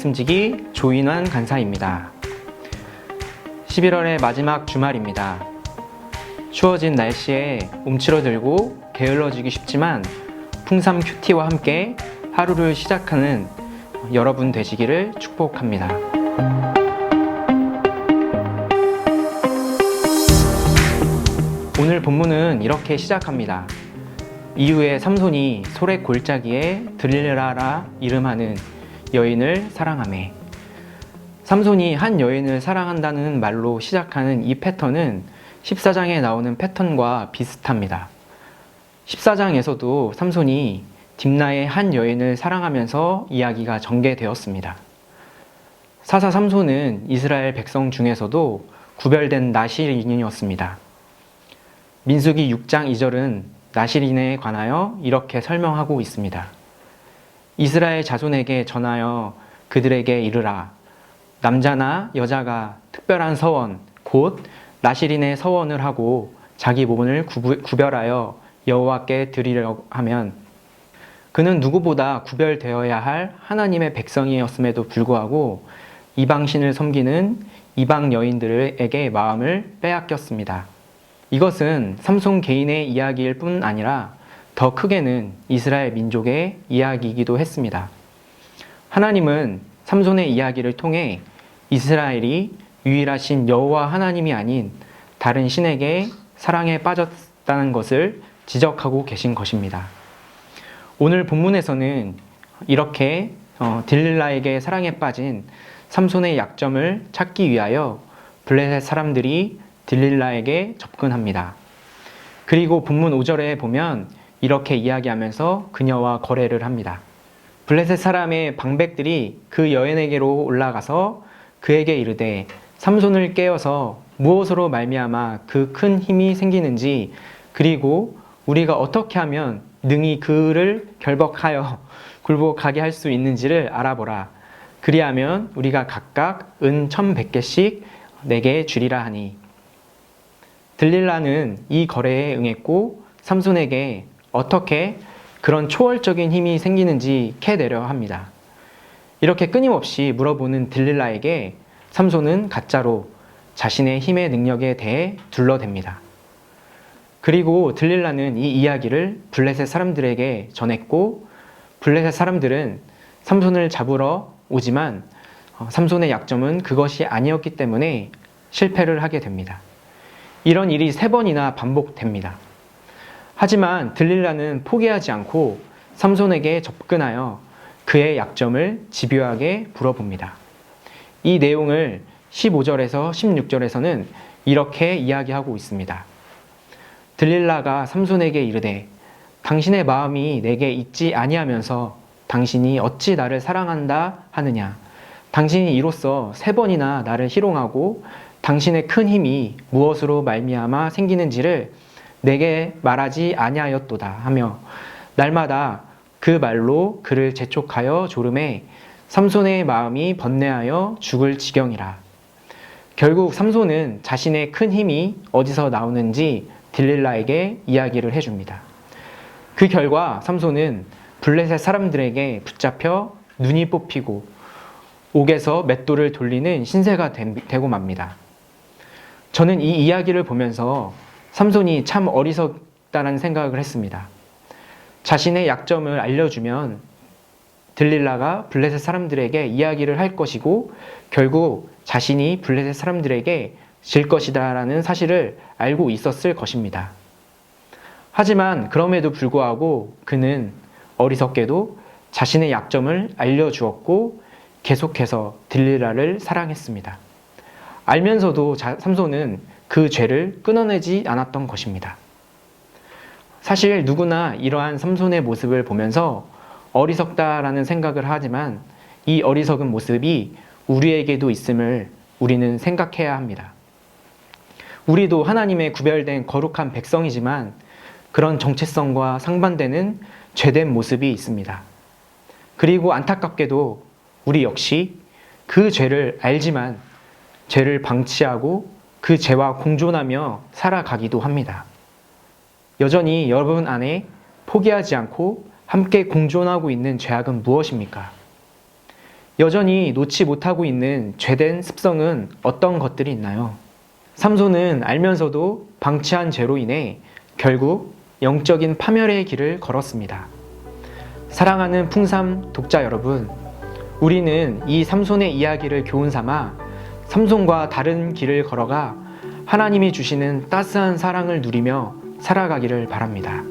말씀지기 조인환 간사입니다. 11월의 마지막 주말입니다. 추워진 날씨에 움츠러들고 게을러지기 쉽지만 풍삼 큐티와 함께 하루를 시작하는 여러분 되시기를 축복합니다. 오늘 본문은 이렇게 시작합니다. 이후에 삼손이 소래 골짜기에 들릴라라 이름하는 여인을 사랑하매. 삼손이 한 여인을 사랑한다는 말로 시작하는 이 패턴은 14장에 나오는 패턴과 비슷합니다. 14장에서도 삼손이 딥나의 한 여인을 사랑하면서 이야기가 전개되었습니다. 사사 삼손은 이스라엘 백성 중에서도 구별된 나실인이었습니다. 민수기 6장 2절은 나실인에 관하여 이렇게 설명하고 있습니다. 이스라엘 자손에게 전하여 그들에게 이르라. 남자나 여자가 특별한 서원, 곧 나실인의 서원을 하고 자기 몸을 구별하여 여호와께 드리려고 하면 그는 누구보다 구별되어야 할 하나님의 백성이었음에도 불구하고 이방신을 섬기는 이방 여인들에게 마음을 빼앗겼습니다. 이것은 삼손 개인의 이야기일 뿐 아니라 더 크게는 이스라엘 민족의 이야기이기도 했습니다. 하나님은 삼손의 이야기를 통해 이스라엘이 유일하신 여호와 하나님이 아닌 다른 신에게 사랑에 빠졌다는 것을 지적하고 계신 것입니다. 오늘 본문에서는 이렇게 딜릴라에게 사랑에 빠진 삼손의 약점을 찾기 위하여 블레셋 사람들이 딜릴라에게 접근합니다. 그리고 본문 5절에 보면 이렇게 이야기하면서 그녀와 거래를 합니다. 블레셋 사람의 방백들이 그 여인에게로 올라가서 그에게 이르되 삼손을 깨어서 무엇으로 말미암아 그 큰 힘이 생기는지 그리고 우리가 어떻게 하면 능히 그를 결박하여 굴복하게 할 수 있는지를 알아보라. 그리하면 우리가 각각 은 1,100개씩 내게 주리라 하니. 들릴라는 이 거래에 응했고 삼손에게 어떻게 그런 초월적인 힘이 생기는지 캐내려 합니다. 이렇게 끊임없이 물어보는 들릴라에게 삼손은 가짜로 자신의 힘의 능력에 대해 둘러댑니다. 그리고 들릴라는 이 이야기를 블레셋 사람들에게 전했고 블레셋 사람들은 삼손을 잡으러 오지만 삼손의 약점은 그것이 아니었기 때문에 실패를 하게 됩니다. 이런 일이 3번이나 반복됩니다. 하지만 들릴라는 포기하지 않고 삼손에게 접근하여 그의 약점을 집요하게 물어봅니다. 이 내용을 15절에서 16절에서는 이렇게 이야기하고 있습니다. 들릴라가 삼손에게 이르되 당신의 마음이 내게 있지 아니하면서 당신이 어찌 나를 사랑한다 하느냐. 당신이 이로써 3번이나 나를 희롱하고 당신의 큰 힘이 무엇으로 말미암아 생기는지를 내게 말하지 아니하였도다 하며 날마다 그 말로 그를 재촉하여 조름해 삼손의 마음이 번뇌하여 죽을 지경이라. 결국 삼손은 자신의 큰 힘이 어디서 나오는지 딜릴라에게 이야기를 해줍니다. 그 결과 삼손은 블레셋 사람들에게 붙잡혀 눈이 뽑히고 옥에서 맷돌을 돌리는 신세가 되고 맙니다. 저는 이 이야기를 보면서 삼손이 참 어리석다는 생각을 했습니다. 자신의 약점을 알려주면 들릴라가 블레셋 사람들에게 이야기를 할 것이고 결국 자신이 블레셋 사람들에게 질 것이다라는 사실을 알고 있었을 것입니다. 하지만 그럼에도 불구하고 그는 어리석게도 자신의 약점을 알려주었고 계속해서 딜릴라를 사랑했습니다. 알면서도 삼손은 그 죄를 끊어내지 않았던 것입니다. 사실 누구나 이러한 삼손의 모습을 보면서 어리석다라는 생각을 하지만 이 어리석은 모습이 우리에게도 있음을 우리는 생각해야 합니다. 우리도 하나님의 구별된 거룩한 백성이지만 그런 정체성과 상반되는 죄된 모습이 있습니다. 그리고 안타깝게도 우리 역시 그 죄를 알지만 죄를 방치하고 그 죄와 공존하며 살아가기도 합니다. 여전히 여러분 안에 포기하지 않고 함께 공존하고 있는 죄악은 무엇입니까? 여전히 놓지 못하고 있는 죄된 습성은 어떤 것들이 있나요? 삼손은 알면서도 방치한 죄로 인해 결국 영적인 파멸의 길을 걸었습니다. 사랑하는 풍삼 독자 여러분, 우리는 이 삼손의 이야기를 교훈 삼아 삼손과 다른 길을 걸어가 하나님이 주시는 따스한 사랑을 누리며 살아가기를 바랍니다.